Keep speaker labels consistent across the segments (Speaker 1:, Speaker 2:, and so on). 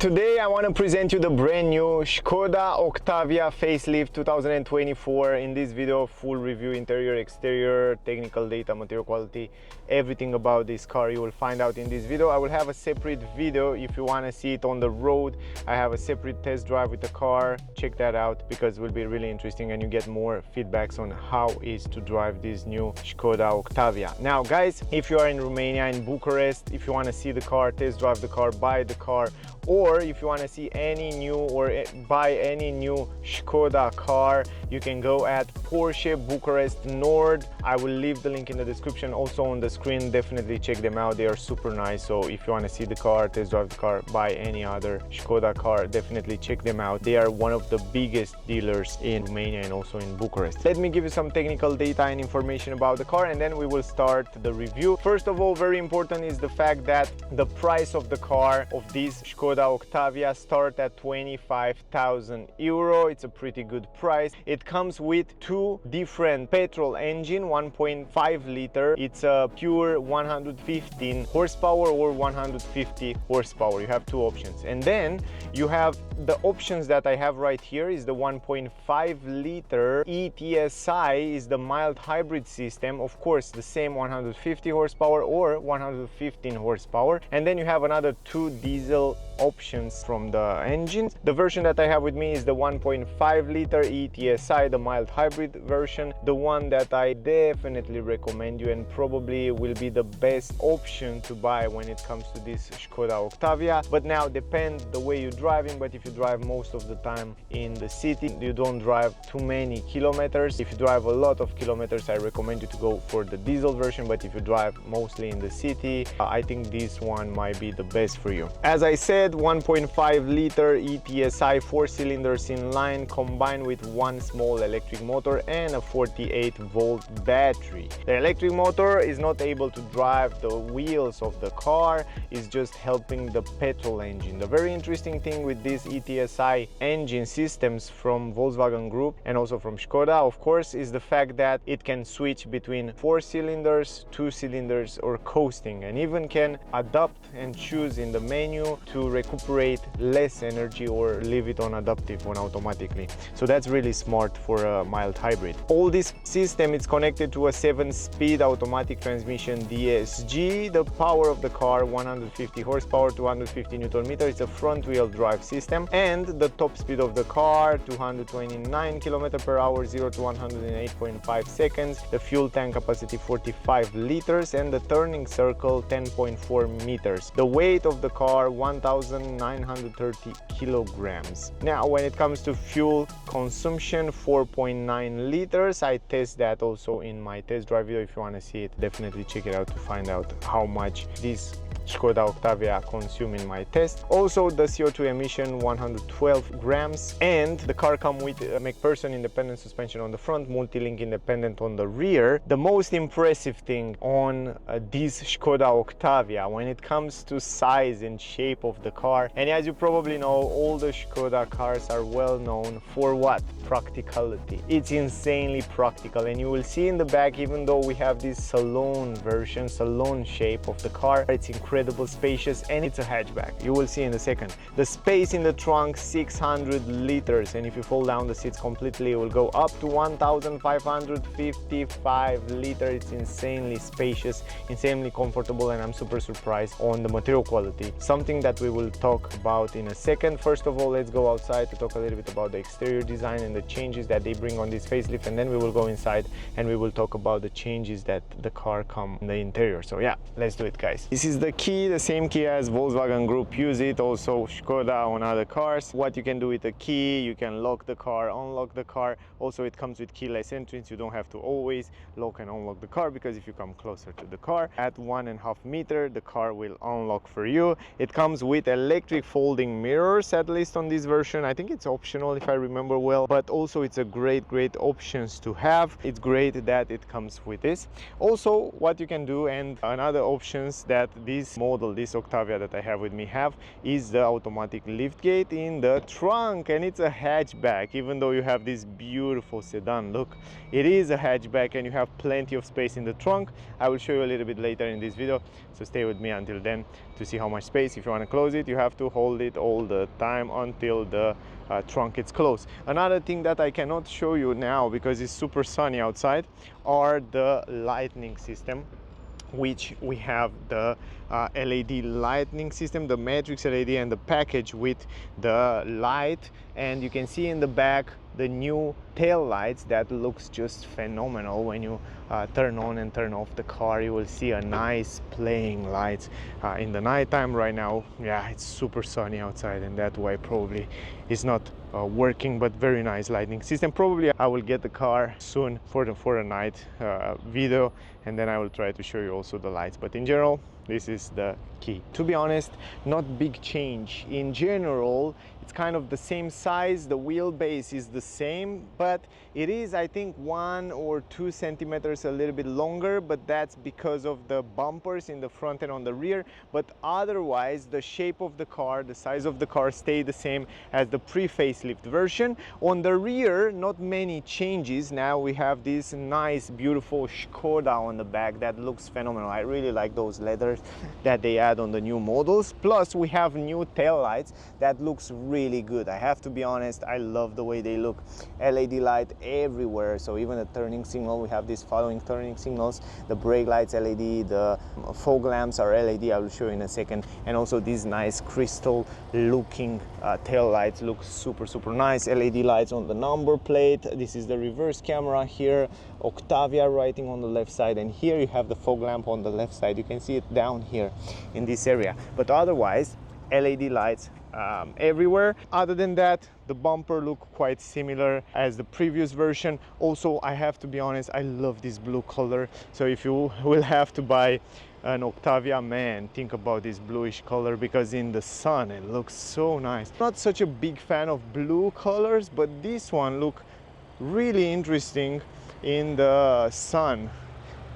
Speaker 1: Today I want to present you the brand new Skoda Octavia Facelift 2024. In this video, full review, interior, exterior, technical data, material quality, everything about this car you will find out in this video. I will have a separate video if you want to see it on the road. I have a separate test drive with the car. Check that out because it will be really interesting and you get more feedbacks on how it is to drive this new Skoda Octavia. Now guys, if you are in Romania, in Bucharest, if you want to see the car, test drive the car, buy the car, or if you want to see any new or buy any new Skoda car, you can go at Porsche Bucharest Nord. I will leave the link in the description, also on the screen. Definitely check them out, they are super nice. So if you want to see the car, test drive the car, buy any other Skoda car, definitely check them out. They are one of the biggest dealers in Romania and also in Bucharest. Let me give you some technical data and information about the car and then we will start the review. First of all, very important is the fact that the price of the car of this Skoda Octavia start at 25,000 euro. It's a pretty good price. It comes with two different petrol engine, 1.5 liter. It's a pure 115 horsepower or 150 horsepower. You have two options. And then you have the options that I have right here is the 1.5 liter ETSI, is the mild hybrid system. Of course, the same 150 horsepower or 115 horsepower. And then you have another two diesel options from the engines. The version that I have with me is the 1.5 liter ETSI, the mild hybrid version, the one that I definitely recommend you and probably will be the best option to buy when it comes to this Skoda Octavia. But now depends the way you're driving, but if you drive most of the time in the city, you don't drive too many kilometers. If you drive a lot of kilometers, I recommend you to go for the diesel version, but if you drive mostly in the city, I think this one might be the best for you. As I said, 1.5 liter ETSI, 4 cylinders in line, combined with one small electric motor and a 48-volt battery. The electric motor is not able to drive the wheels of the car, it's just helping the petrol engine. The very interesting thing with these ETSI engine systems from Volkswagen Group and also from Skoda, of course, is the fact that it can switch between 4 cylinders, 2 cylinders or coasting, and even can adapt and choose in the menu to recuperate less energy or leave it on adaptive, on automatically. So that's really smart for a mild hybrid. All this system is connected to a 7-speed automatic transmission DSG. The power of the car, 150 horsepower, 250 Newton meter. It's a front wheel drive system, and the top speed of the car, 229 km per hour, 0 to 108.5 seconds. The fuel tank capacity 45 liters and the turning circle 10.4 meters. The weight of the car, 1,930 kilograms. Now when it comes to fuel consumption, 4.9 liters. I test that also in my test drive video. If you want to see it, definitely check it out to find out how much this Skoda Octavia consume in my test. Also the CO2 emission, 112 grams, and the car comes with a McPherson independent suspension on the front, multi-link independent on the rear. The most impressive thing on this Skoda Octavia when it comes to size and shape of the car, and as you probably know, all the Skoda cars are well known for what? Practicality. It's insanely practical, and you will see in the back, even though we have this salon version, salon shape of the car, it's incredible spacious and it's a hatchback. You will see in a second. The space in the trunk, 600 liters, and if you fold down the seats completely, it will go up to 1,555 liters. It's insanely spacious, insanely comfortable, and I'm super surprised on the material quality, something that we will talk about in a second. First of all, let's go outside to talk a little bit about the exterior design and the changes that they bring on this facelift, and then we will go inside and we will talk about the changes that the car come in the interior. So yeah, let's do it, guys. This is the key, the same key as Volkswagen Group use it, also Skoda on other cars. What you can do with the key, you can lock the car, unlock the car. Also it comes with keyless entrance. You don't have to always lock and unlock the car, because if you come closer to the car at 1.5 meters, the car will unlock for you. It comes with electric folding mirrors, at least on this version. I think it's optional if I remember well, but also it's a great options to have. It's great that it comes with this. Also what you can do, and another options that this model, this Octavia that I have with me is the automatic lift gate in the trunk, and it's a hatchback. Even though you have this beautiful sedan look, it is a hatchback and you have plenty of space in the trunk. I will show you a little bit later in this video, so stay with me until then to see how much space. If you want to close it, you have to hold it all the time until the trunk is closed. Another thing that I cannot show you now because it's super sunny outside are the lighting system, which we have the LED lighting system, the matrix LED, and the package with the light. And you can see in the back the new tail lights that looks just phenomenal. When you turn on and turn off the car, you will see a nice playing lights in the nighttime. Right now, yeah, it's super sunny outside, and that way probably it's not working, but very nice lighting system. Probably I will get the car soon for a night video, and then I will try to show you also the lights. But in general, this is the key. To be honest, not big change. In general, it's kind of the same size, the wheelbase is the same, but it is, I think, 1 or 2 centimeters a little bit longer, but that's because of the bumpers in the front and on the rear. But otherwise, the shape of the car, the size of the car stayed the same as the pre-facelift version. On the rear, not many changes. Now we have this nice, beautiful Skoda on the back that looks phenomenal. I really like those leathers that they add on the new models. Plus, we have new tail lights that looks really good. I have to be honest, I love the way they look. LED light everywhere, so even the turning signal, we have these following turning signals. The brake lights LED, the fog lamps are LED, I will show you in a second. And also these nice crystal looking tail lights look super nice. LED lights on the number plate. This is the reverse camera here, Octavia writing on the left side, and here you have the fog lamp on the left side. You can see it down here in this area, but otherwise LED lights everywhere. Other than that, the bumper look quite similar as the previous version. Also, I have to be honest, I love this blue color, so if you will have to buy an Octavia, man, think about this bluish color, because in the sun it looks so nice. Not such a big fan of blue colors, but this one look really interesting in the sun.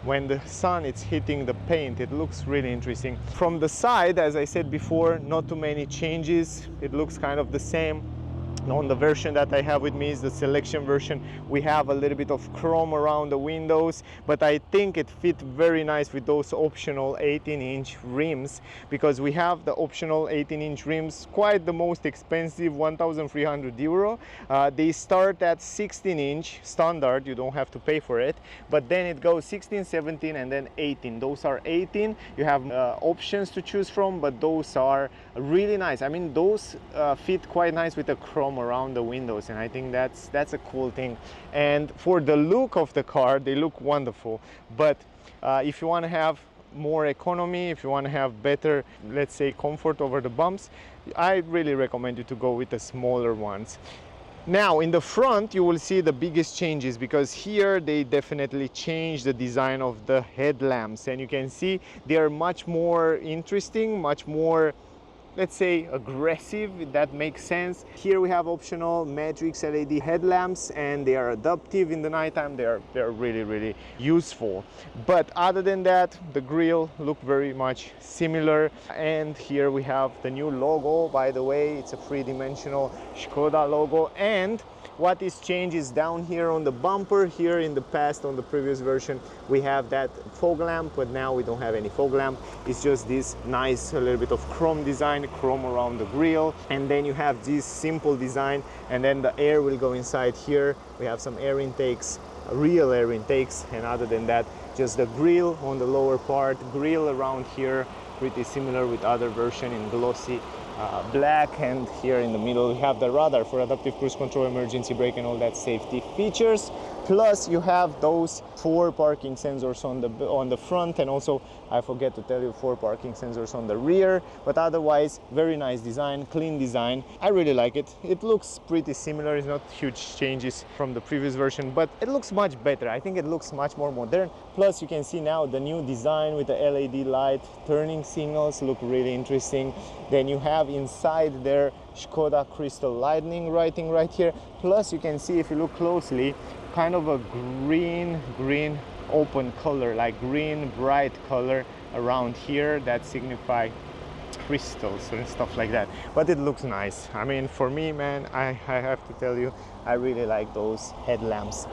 Speaker 1: When the sun is hitting the paint, it looks really interesting. From the side, as I said before, not too many changes. It looks kind of the same. On the version that I have with me is the selection version. We have a little bit of chrome around the windows, but I think it fit very nice with those optional 18-inch rims, because we have the optional 18-inch rims, quite the most expensive, 1,300 euro. They start at 16-inch standard, you don't have to pay for it, but then it goes 16, 17, and then 18. Those are 18. You have options to choose from, but those are really nice. I mean, those fit quite nice with the chrome around the windows, and I think that's a cool thing. And for the look of the car, they look wonderful. But if you want to have more economy, if you want to have better, let's say, comfort over the bumps, I really recommend you to go with the smaller ones. Now in the front you will see the biggest changes, because here they definitely changed the design of the headlamps, and you can see they are much more interesting, much more, let's say, aggressive, if that makes sense. Here we have optional matrix LED headlamps, and they are adaptive in the nighttime. They're really useful. But other than that, the grille look very much similar. And here we have the new logo. By the way, it's a three-dimensional Skoda logo. And what is changed is down here on the bumper. Here in the past, on the previous version, we have that fog lamp, but now we don't have any fog lamp. It's just this nice, a little bit of chrome design, chrome around the grille, and then you have this simple design, and then the air will go inside here. We have some air intakes, real air intakes, and other than that, just the grille on the lower part, grille around here, pretty similar with other version in glossy black. And here in the middle we have the radar for adaptive cruise control, emergency brake, and all that safety features. Plus you have those 4 parking sensors on the front, and also I forget to tell you 4 parking sensors on the rear. But otherwise, very nice design, clean design. I really like it. It looks pretty similar. It's not huge changes from the previous version, but it looks much better. I think it looks much more modern. Plus you can see now the new design with the LED light, turning signals look really interesting. Then you have inside there Skoda crystal lightning writing right here. Plus you can see, if you look closely, kind of a green open color, like green bright color around here that signify crystals and stuff like that, but it looks nice. I mean, for me, man, I have to tell you, I really like those headlamps.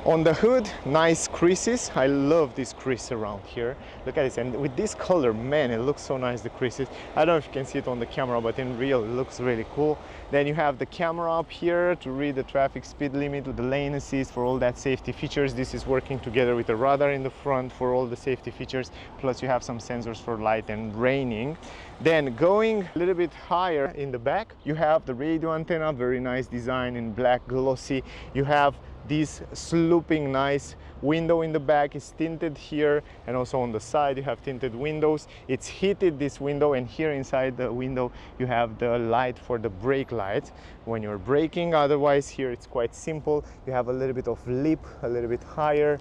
Speaker 1: On the hood, nice creases. I love this crease around here. Look at this, and with this color, man, it looks so nice, the creases. I don't know if you can see it on the camera, but in real, it looks really cool. Then you have the camera up here to read the traffic speed limit, with the lane assist for all that safety features. This is working together with the radar in the front for all the safety features. Plus you have some sensors for light and raining. Then going a little bit higher in the back, you have the radio antenna, very nice design in black glossy. You have this sloping nice window in the back, is tinted here, and also on the side you have tinted windows. It's heated, this window, and here inside the window you have the light for the brake light when you're braking. Otherwise here it's quite simple. You have a little bit of lip, a little bit higher,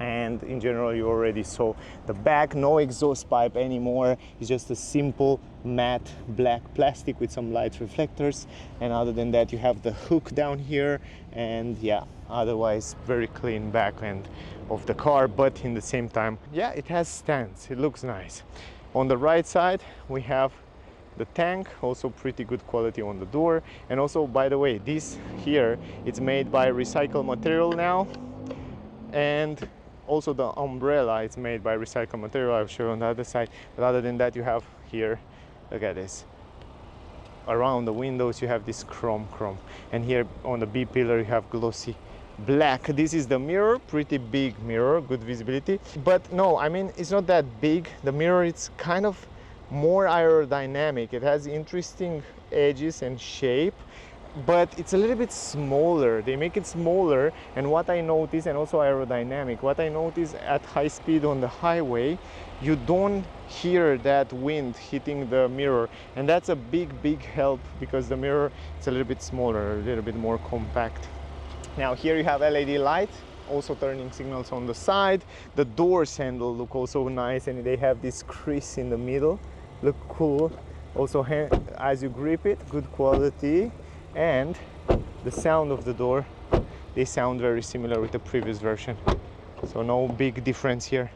Speaker 1: and in general you already saw the back. No exhaust pipe anymore, it's just a simple matte black plastic with some light reflectors, and other than that you have the hook down here, and yeah, otherwise very clean back end of the car. But in the same time, yeah, it has stands, it looks nice. On the right side we have the tank, also pretty good quality on the door. And also, by the way, this here, it's made by recycled material now, and also the umbrella is made by recycled material. I'll show you on the other side. But other than that, you have here, look at this, around the windows you have this chrome, and here on the B pillar you have glossy black. This is the mirror, pretty big mirror, good visibility. But no, I mean, it's not that big. The mirror, it's kind of more aerodynamic. It has interesting edges and shape, but it's a little bit smaller. They make it smaller, and what I notice, and also aerodynamic, what I notice at high speed on the highway, you don't hear that wind hitting the mirror, and that's a big help, because the mirror is a little bit smaller, a little bit more compact. Now here you have LED light, also turning signals on the side. The doors handle look also nice, and they have this crease in the middle, look cool. Also as you grip it, good quality. And the sound of the door, they sound very similar with the previous version, so no big difference here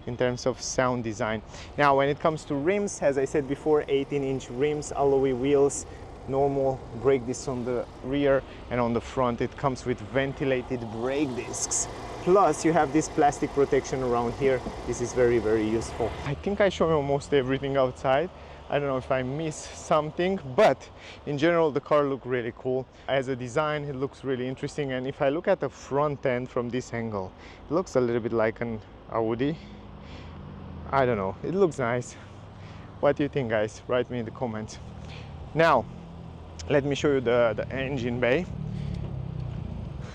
Speaker 1: in terms of sound design. Now when it comes to rims, as I said before, 18-inch rims, alloy wheels, normal brake discs on the rear, and on the front it comes with ventilated brake discs. Plus you have this plastic protection around here. This is very useful. I think I show you almost everything outside. I don't know if I missed something, but in general the car looks really cool. As a design, it looks really interesting, and if I look at the front end from this angle, it looks a little bit like an Audi. I don't know, it looks nice. What do you think, guys? Write me in the comments. Now let me show you the engine bay.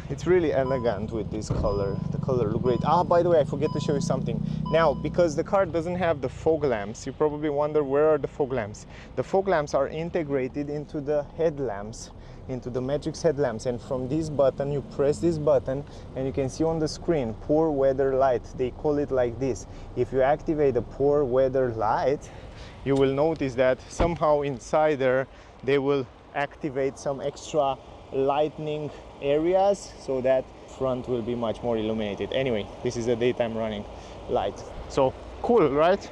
Speaker 1: It's really elegant with this color. The color looks great. Ah, by the way, I forget to show you something. Now, because the car doesn't have the fog lamps, you probably wonder, where are the fog lamps? The fog lamps are integrated into the headlamps, into the Matrix headlamps, and from this button, you press this button, and you can see on the screen, poor weather light. They call it like this. If you activate the poor weather light, you will notice that somehow inside there, they will activate some extra lightning areas, so that front will be much more illuminated. Anyway, this is a daytime running light, so cool, right?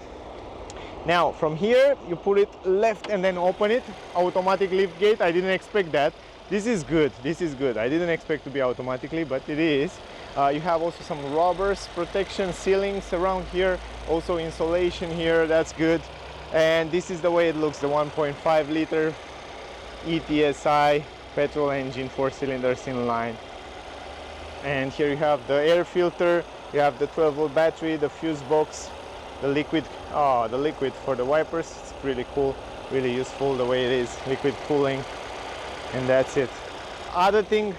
Speaker 1: Now from here you put it left and then open it, automatic lift gate. I didn't expect that. This is good, this is good. I didn't expect to be automatically, but it is. You have also some rubbers, protection, ceilings around here, also insulation here, that's good. And this is the way it looks, the 1.5 liter ETSI petrol engine, 4 cylinders in line. And here you have the air filter, you have the 12-volt battery, the fuse box, the liquid for the wipers. It's really cool, really useful the way it is, liquid cooling, and that's it. Other thing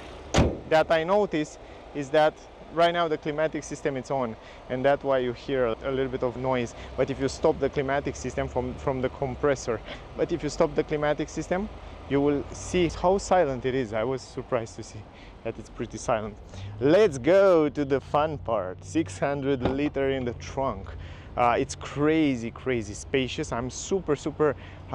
Speaker 1: that I noticed is that right now the climatic system is on, and that's why you hear a little bit of noise. But if you stop the climatic system from the compressor, but if you stop the climatic system, you will see how silent it is. I was surprised to see that it's pretty silent. Let's go to the fun part. 600 liter in the trunk. It's crazy spacious. I'm super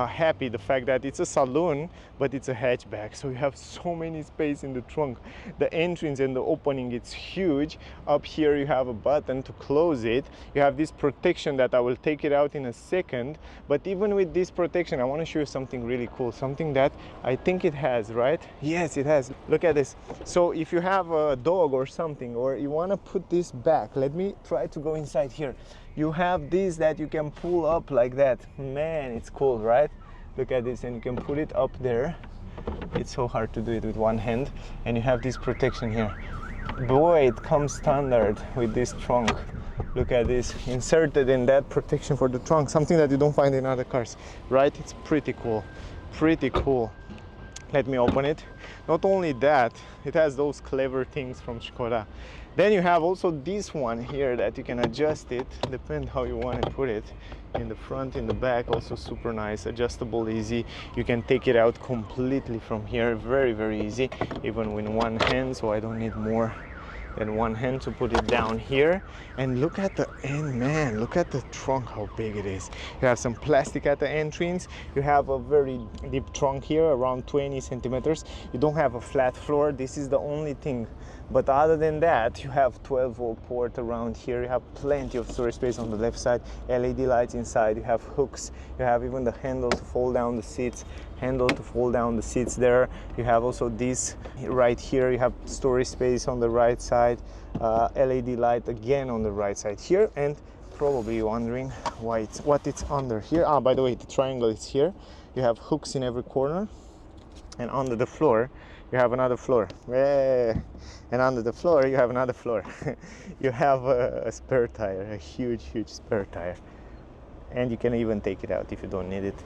Speaker 1: happy the fact that it's a saloon, but it's a hatchback, so you have so many space in the trunk. The entrance and the opening, it's huge. Up here you have a button to close it. You have this protection that I will take it out in a second, but even with this protection, I want to show you something really cool, something that I think it has, right? Yes, it has. Look at this. So if you have a dog or something, or you want to put this back, let me try to go inside here. You have this that you can pull up like that. Man, it's cool, right? Look at this, and you can put it up there. It's so hard to do it with one hand, and you have this protection here. Boy, it comes standard with this trunk. Look at this, inserted in that protection for the trunk, something that you don't find in other cars, right? It's pretty cool, pretty cool. Let me open it. Not only that, it has those clever things from Skoda. Then you have also this one here that you can adjust it, depend how you want to put it, in the front, in the back, also super nice, adjustable, easy. You can take it out completely from here, very, very easy, even with one hand, so I don't need more than one hand to put it down here. And look at the end, man, look at the trunk, how big it is. You have some plastic at the entrance. You have a very deep trunk here, around 20 centimeters. You don't have a flat floor. This is the only thing. But other than that, you have 12-volt port around here. You have plenty of storage space on the left side, LED lights inside. You have hooks. You have even the handle to fold down the seats, there. You have also this right here. You have storage space on the right side, LED light again on the right side here. And probably wondering what it's under here. By the way, the triangle is here. You have hooks in every corner, and under the floor you have another floor. And under the floor you have another floor. You have a spare tire, a huge spare tire, and you can even take it out if you don't need it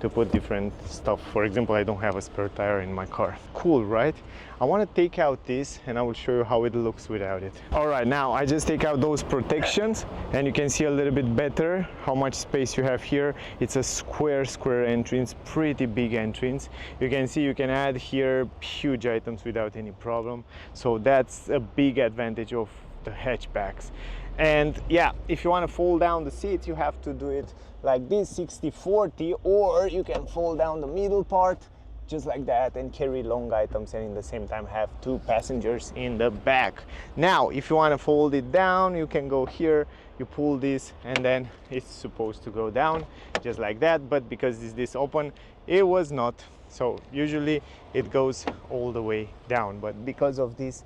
Speaker 1: to put different stuff. For example, I don't have a spare tire in my car. Cool, right? I want to take out this and I will show you how it looks without it. All right, now I just take out those protections and you can see a little bit better how much space you have here. It's a square entrance, pretty big entrance. You can see you can add here huge items without any problem. So that's a big advantage of the hatchbacks. And yeah, if you want to fold down the seats, you have to do it like this, 60-40, or you can fold down the middle part just like that and carry long items, and in the same time have two passengers in the back. Now if you want to fold it down, you can go here, you pull this, and then it's supposed to go down just like that, but because this open, it was not. So usually it goes all the way down, but because of this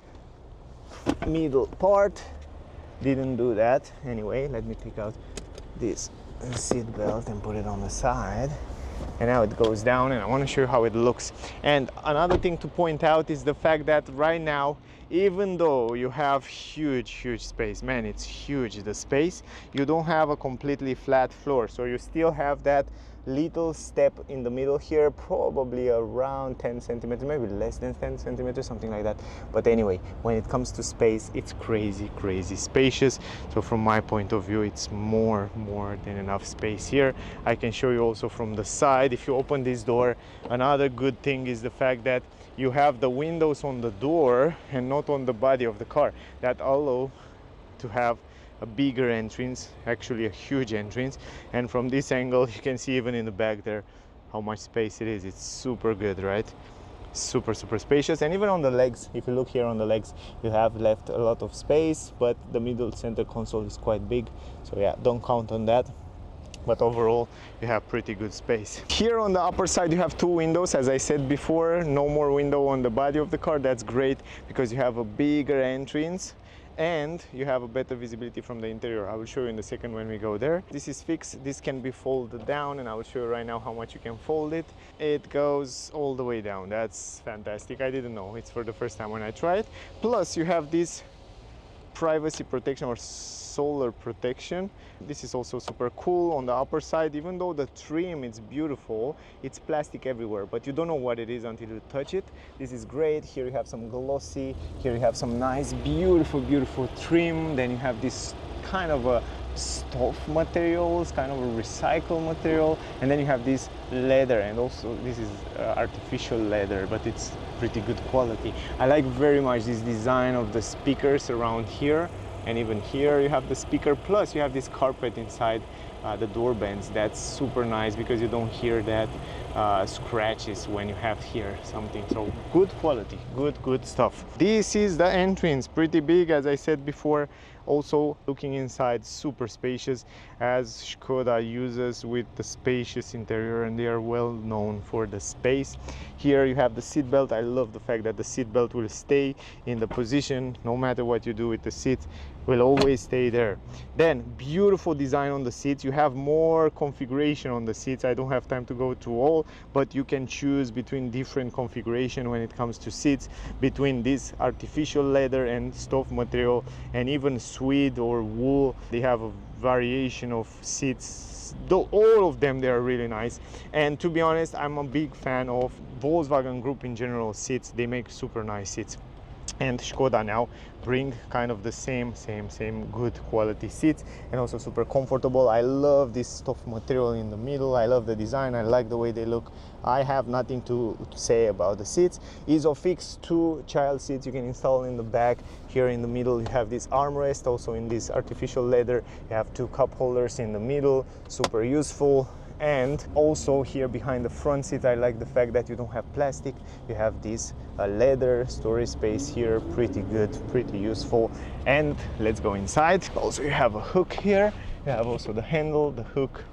Speaker 1: middle part, didn't do that. Anyway, let me take out this seat belt and put it on the side, and now it goes down, and I want to show you how it looks. And another thing to point out is the fact that right now, even though you have huge space, man, it's huge, the space, you don't have a completely flat floor, so you still have that little step in the middle here, probably around 10 centimeters, maybe less than 10 centimeters, something like that. But anyway, when it comes to space, it's crazy spacious. So from my point of view, it's more than enough space here. I can show you also from the side. If you open this door, another good thing is the fact that you have the windows on the door and not on the body of the car, that allow to have a bigger entrance, actually a huge entrance. And from this angle you can see even in the back there how much space it is. It's super good, right? Super spacious. And even on the legs, if you look here on the legs, you have left a lot of space, but the middle center console is quite big, so yeah, don't count on that. But overall you have pretty good space. Here on the upper side you have two windows, as I said before. No more window on the body of the car. That's great because you have a bigger entrance and you have a better visibility from the interior. I will show you in a second when we go there. This is fixed. This can be folded down, and I will show you right now how much you can fold it. It goes all the way down. That's fantastic. I didn't know. It's for the first time when I tried. Plus you have this privacy protection or solar protection. This is also super cool on the upper side. Even though the trim is beautiful, it's plastic everywhere, but you don't know what it is until you touch it. This is great. Here you have some glossy, here you have some nice beautiful trim. Then you have this kind of a stuff materials, kind of a recycled material, and then you have this leather, and also this is artificial leather, but it's pretty good quality. I like very much this design of the speakers around here, and even here you have the speaker, plus you have this carpet inside the door bands. That's super nice because you don't hear that scratches when you have here something. So good quality, good stuff. This is the entrance, pretty big as I said before. Also looking inside, super spacious, as Skoda uses with the spacious interior, and they are well known for the space. Here you have the seat belt. I love the fact that the seat belt will stay in the position no matter what you do with the seat, will always stay there. Then beautiful design on the seats. You have more configuration on the seats. I don't have time to go through all, but you can choose between different configuration when it comes to seats, between this artificial leather and stuff material, and even suede or wool. They have a variation of seats, though all of them, they are really nice. And to be honest, I'm a big fan of Volkswagen Group in general seats. They make super nice seats, and Skoda now bring kind of the same good quality seats, and also super comfortable. I love this stuff material in the middle. I love the design. I like the way they look. I have nothing to say about the seats. Isofix 2 child seats you can install in the back. Here in the middle you have this armrest, also in this artificial leather. You have 2 cup holders in the middle, super useful. And also here behind the front seat, I like the fact that you don't have plastic. You have this leather storage space here, pretty good, pretty useful. And let's go inside. Also you have a hook here. You have also the handle, the hook,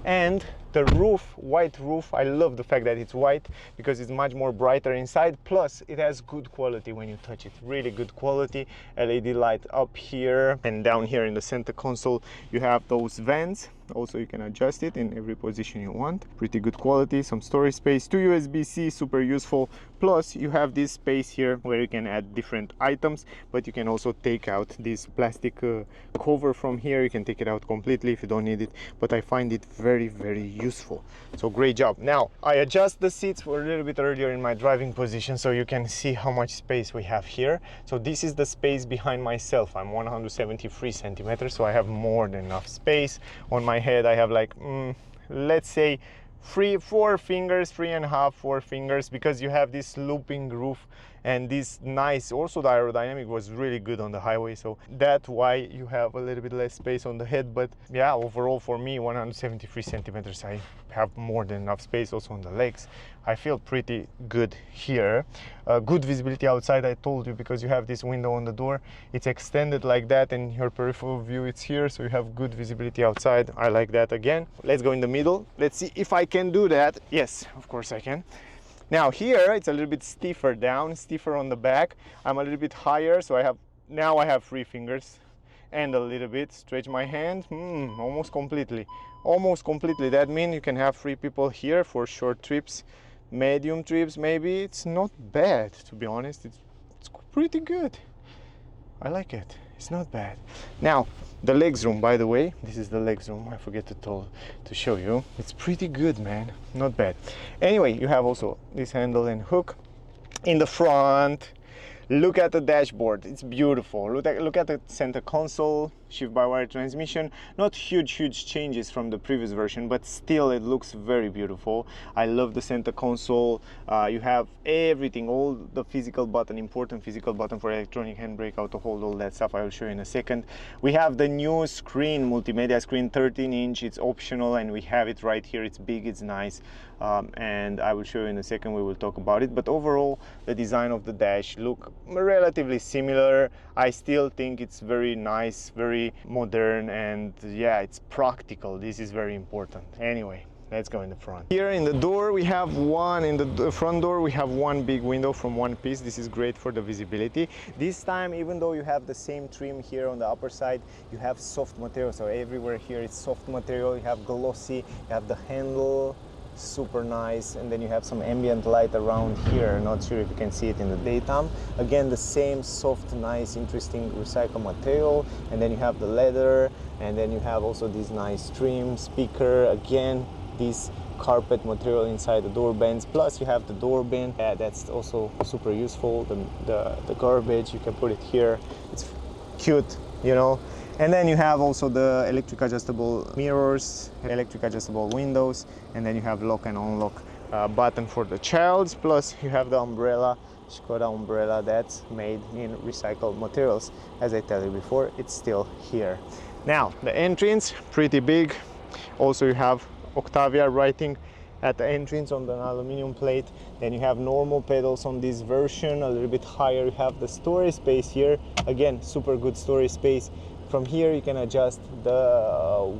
Speaker 1: and the roof, white roof. I love the fact that it's white because it's much more brighter inside. Plus it has good quality when you touch it, really good quality. LED light up here, and down here in the center console you have those vents. Also you can adjust it in every position you want. Pretty good quality. Some storage space, 2 USB-C, super useful. Plus you have this space here where you can add different items, but you can also take out this plastic cover from here. You can take it out completely if you don't need it, but I find it very useful. So great job. Now I adjust the seats for a little bit earlier in my driving position so you can see how much space we have here. So this is the space behind myself. I'm 173 centimeters, so I have more than enough space. On my head I have like let's say 4 fingers, 3.5, 4 fingers, because you have this looping roof and this nice, also the aerodynamic was really good on the highway, so that's why you have a little bit less space on the head. But yeah, overall for me 173 centimeters, I have more than enough space. Also on the legs I feel pretty good here. Good visibility outside, I told you, because you have this window on the door. It's extended like that, and your peripheral view it's here, so you have good visibility outside. I like that. Again, let's go in the middle. Let's see if I can do that. Yes, of course I can. Now here it's a little bit stiffer down, stiffer on the back. I'm a little bit higher, so I have 3 fingers and a little bit. Stretch my hand, almost completely. That means you can have 3 people here for short trips, medium trips maybe. It's not bad, to be honest. It's pretty good. I like it. It's not bad. Now the legs room, by the way, this is the legs room. I forget to show you. It's pretty good, man. Not bad. Anyway, you have also this handle and hook in the front. Look at the dashboard, it's beautiful. Look at the center console, shift-by-wire transmission. Not huge changes from the previous version, but still it looks very beautiful. I love the center console. You have everything, all the physical button, important physical button for electronic handbrake, auto hold, all that stuff I will show you in a second. We have the new screen, multimedia screen, 13-inch. It's optional, and we have it right here. It's big, it's nice, and I will show you in a second. We will talk about it. But overall, the design of the dash look relatively similar. I still think it's very nice, very modern, and yeah, it's practical. This is very important. Anyway, let's go in the front. Here in the door we have the front door we have one big window from one piece. This is great for the visibility. This time, even though you have the same trim here on the upper side, you have soft material. So everywhere here it's soft material. You have glossy, you have the handle, super nice, and then you have some ambient light around here. Not sure if you can see it in the daytime. Again, the same soft, nice, interesting recycled material. And then you have the leather, and then you have also this nice trim, speaker. Again, this carpet material inside the door bands. Plus you have the door bin. Yeah, that's also super useful. The garbage, you can put it here. It's cute, you know. And then you have also the electric adjustable mirrors, electric adjustable windows, and then you have lock and unlock button for the childs. Plus you have the umbrella, Skoda umbrella, that's made in recycled materials. As I tell you before, it's still here. Now the entrance, pretty big, Also you have Octavia writing at the entrance on the aluminum plate. Then you have normal pedals on this version. A little bit higher you have the storage space here. Again, super good storage space. From here you can adjust the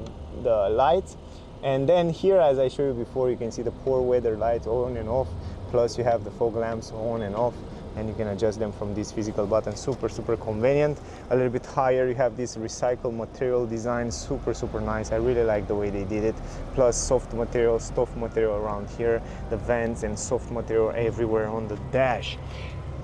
Speaker 1: lights, and then here, as I showed you before, you can see the poor weather lights on and off, plus you have the fog lamps on and off, and you can adjust them from this physical button. Super convenient. A little bit higher you have this recycled material design. Super nice. I really like the way they did it. Plus soft material, stuff material around here, the vents, and soft material everywhere on the dash.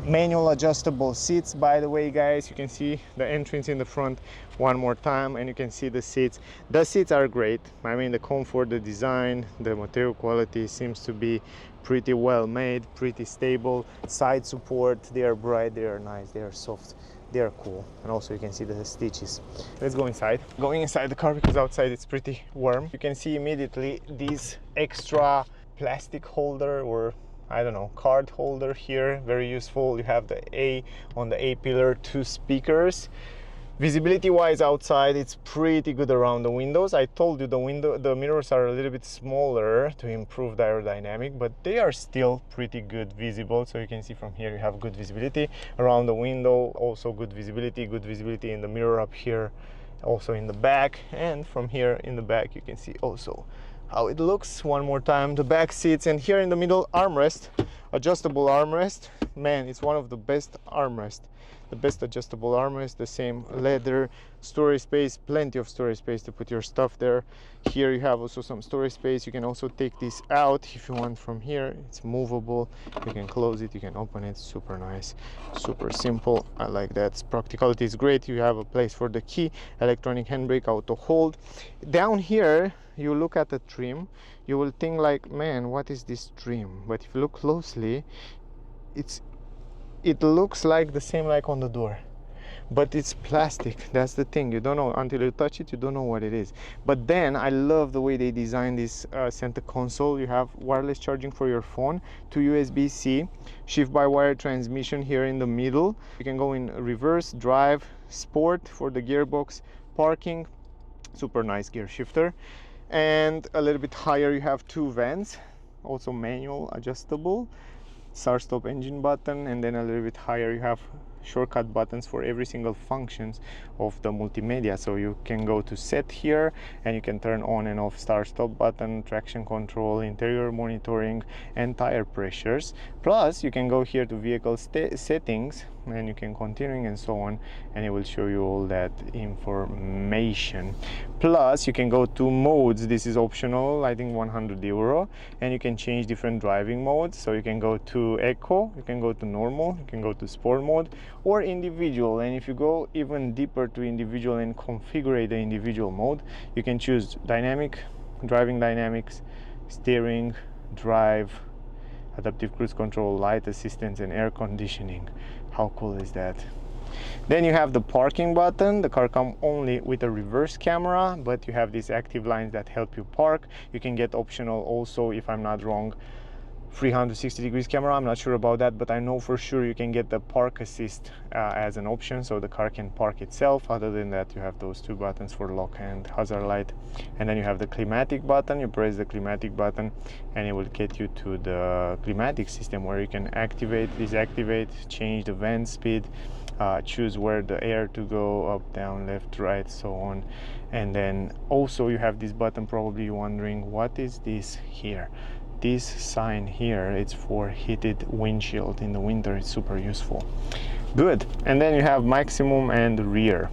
Speaker 1: Manual adjustable seats, by the way, guys. You can see the entrance in the front one more time, and you can see the seats. The seats are great. I mean, the comfort, the design, the material quality seems to be pretty well made, pretty stable. Side support, they are bright, they are nice, they are soft, they are cool. And also you can see the stitches. Let's go inside. Going inside the car because outside it's pretty warm. You can see immediately this extra plastic holder, or I don't know, card holder here, very useful. You have the A on the A pillar, 2 speakers. Visibility wise outside, it's pretty good around the windows. I told you the mirrors are a little bit smaller to improve the aerodynamic, but they are still pretty good visible. So you can see from here you have good visibility around the window, also good visibility in the mirror up here, also in the back, and from here in the back you can see also how it looks. One more time, the back seats, and here in the middle, armrest, adjustable armrest. Man, it's one of the best armrest, the best adjustable armrest. The same leather, storage space, plenty of storage space to put your stuff there. Here you have also some storage space. You can also take this out if you want from here. It's movable, you can close it, you can open it. Super nice, super simple. I like that. Practicality is great. You have a place for the key, electronic handbrake, auto hold. Down here you look at the trim, you will think like, man, what is this trim? But if you look closely, it looks like the same like on the door, but it's plastic. That's the thing, you don't know until you touch it, you don't know what it is. But then I love the way they designed this center console. You have wireless charging for your phone, to USB-C, shift-by-wire transmission here in the middle. You can go in reverse, drive, sport for the gearbox, parking. Super nice gear shifter. And a little bit higher you have 2 vents, also manual adjustable, start stop engine button. And then a little bit higher you have shortcut buttons for every single functions of the multimedia. So you can go to set here and you can turn on and off start stop button, traction control, interior monitoring, and tire pressures. Plus you can go here to vehicle settings, and you can continue and so on, and it will show you all that information. Plus you can go to modes. This is optional, I think €100, and you can change different driving modes. So you can go to eco, you can go to normal, you can go to sport mode, or individual. And if you go even deeper to individual and configure the individual mode, you can choose dynamic, driving dynamics, steering, drive, adaptive cruise control, light assistance, and air conditioning. How cool is that? Then you have the parking button. The car comes only with a reverse camera, but you have these active lines that help you park. You can get optional also, if I'm not wrong, 360 degrees camera. I'm not sure about that, but I know for sure you can get the park assist as an option, so the car can park itself. Other than that, you have those 2 buttons for lock and hazard light. And then you have the climatic button. You press the climatic button and it will get you to the climatic system, where you can activate, deactivate, change the vent speed, choose where the air to go, up, down, left, right, so on. And then also you have this button. Probably you're wondering, what is this here? This sign here, it's for heated windshield in the winter. It's super useful. Good. And then you have maximum and rear.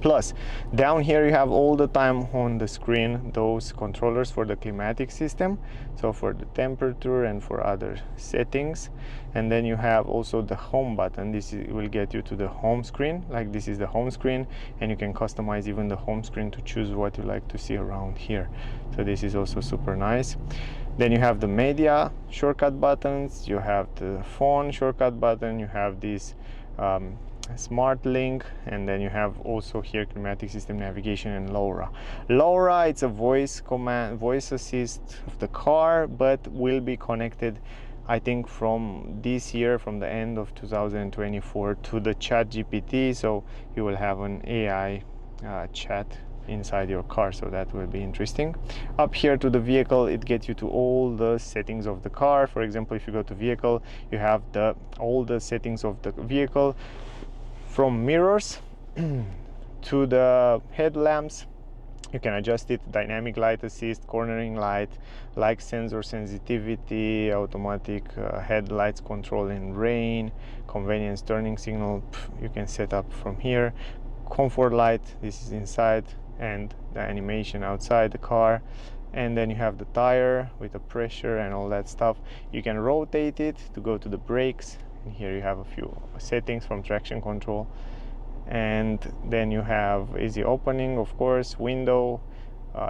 Speaker 1: Plus down here you have all the time on the screen those controllers for the climatic system, so for the temperature and for other settings. And then you have also the home button. This will get you to the home screen. Like, this is the home screen, and you can customize even the home screen to choose what you like to see around here. So this is also super nice. Then you have the media shortcut buttons, you have the phone shortcut button, you have this smart link, and then you have also here climatic system, navigation, and LoRa. LoRa, it's a voice command, voice assist of the car, but will be connected, I think, from this year, from the end of 2024, to the chat GPT. So you will have an AI chat inside your car, so that will be interesting. Up here to the vehicle, it gets you to all the settings of the car. For example, if you go to vehicle, you have all the settings of the vehicle, from mirrors to the headlamps. You can adjust it: dynamic light assist, cornering light, like sensor sensitivity, automatic headlights control in rain, convenience turning signal. You can set up from here. Comfort light, this is inside, and the animation outside the car. And then you have the tire with the pressure and all that stuff. You can rotate it to go to the brakes, and here you have a few settings from traction control. And then you have easy opening, of course, window,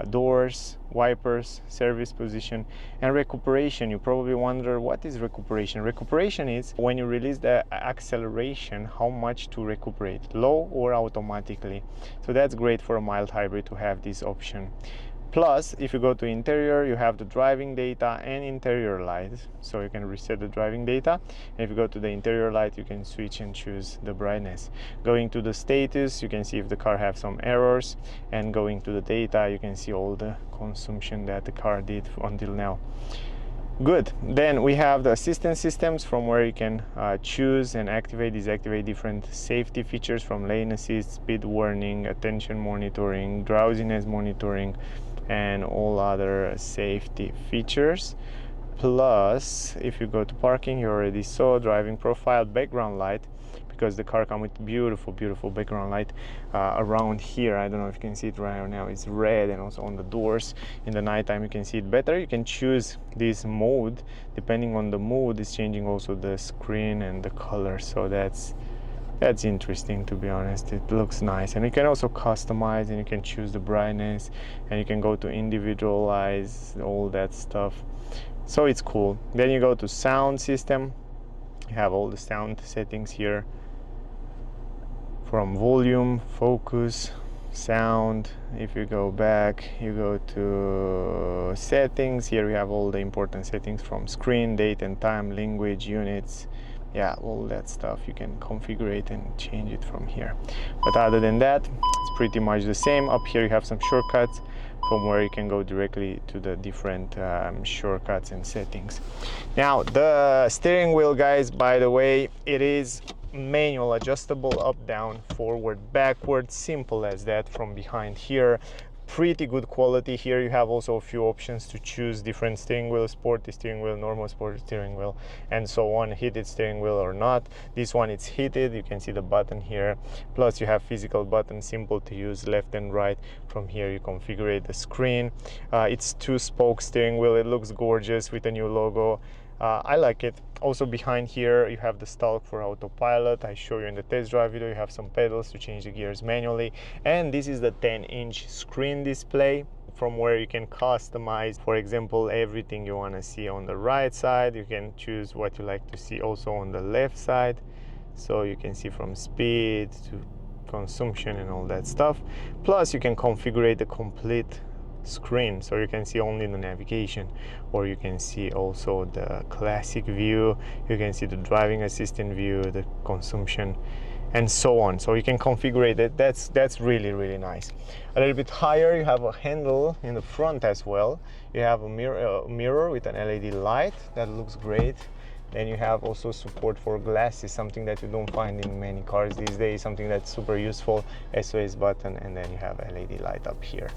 Speaker 1: doors, wipers, service position, and recuperation. You probably wonder, what is recuperation? Recuperation is when you release the acceleration, how much to recuperate, low or automatically. So that's great for a mild hybrid to have this option. Plus, if you go to interior, you have the driving data and interior light, so you can reset the driving data. And if you go to the interior light, you can switch and choose the brightness. Going to the status, you can see if the car has some errors, and going to the data, you can see all the consumption that the car did until now. Good. Then we have the assistance systems, from where you can choose and activate, disactivate different safety features, from lane assist, speed warning, attention monitoring, drowsiness monitoring, and all other safety features. Plus, if you go to parking, you already saw driving profile, background light, because the car comes with beautiful background light around here. I don't know if you can see it right now. It's red, and also on the doors. In the nighttime you can see it better. You can choose this mode. Depending on the mode, it's changing also the screen and the color, so that's interesting, to be honest. It looks nice. And you can also customize, and you can choose the brightness, and you can go to individualize all that stuff, so it's cool. Then you go to sound system. You have all the sound settings here, from volume, focus, sound. If you go back, you go to settings. Here we have all the important settings, from screen, date and time, language, units, yeah, all that stuff. You can configure it and change it from here. But other than that, it's pretty much the same. Up here you have some shortcuts, from where you can go directly to the different shortcuts and settings. Now the steering wheel, guys, by the way, it is manual adjustable, up, down, forward, backward, simple as that. From behind here, pretty good quality. Here you have also a few options to choose different steering wheel: sporty steering wheel, normal sport steering wheel, and so on, heated steering wheel or not. This one, it's heated. You can see the button here. Plus you have physical buttons, simple to use, left and right. From here you configure the screen. It's 2-spoke steering wheel. It looks gorgeous with a new logo. I like it. Also behind here you have the stalk for autopilot. I show you in the test drive video. You have some pedals to change the gears manually, and this is the 10-inch screen display, from where you can customize, for example, everything you want to see on the right side. You can choose what you like to see also on the left side, so you can see from speed to consumption and all that stuff. Plus you can configure the complete screen, so you can see only the navigation, or you can see also the classic view, you can see the driving assistant view, the consumption, and so on. So you can configure it. That's really nice. A little bit higher, you have a handle in the front as well. You have a mirror with an LED light that looks great. Then you have also support for glasses, something that you don't find in many cars these days, something that's super useful. SOS button, and then you have a LED light up here.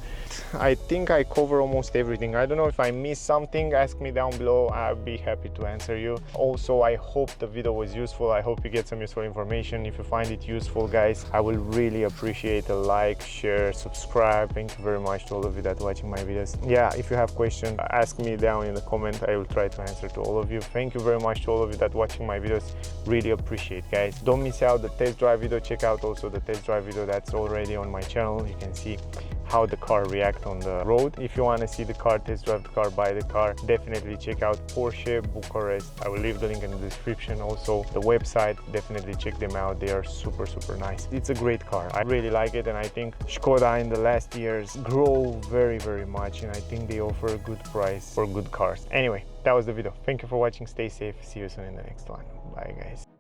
Speaker 1: I think I cover almost everything. I don't know if I missed something. Ask me down below. I'll be happy to answer you. Also, I hope the video was useful. I hope you get some useful information. If you find it useful, guys, I will really appreciate a like, share, subscribe. Thank you very much to all of you that are watching my videos. Yeah, if you have questions, ask me down in the comment. I will try to answer to all of you. Thank you very much to all of you that are watching my videos. Really appreciate, guys. Don't miss out the test drive video. Check out also the test drive video that's already on my channel. You can see how the car reacts on the road. If you want to see the car, test drive the car, buy the car, definitely check out Porsche Bucharest. I will leave the link in the description. Also the website, definitely check them out. They are super nice. It's a great car. I really like it, and I think Skoda in the last years grow very much, and I think they offer a good price for good cars. Anyway, that was the video. Thank you for watching. Stay safe. See you soon in the next one. Bye, guys.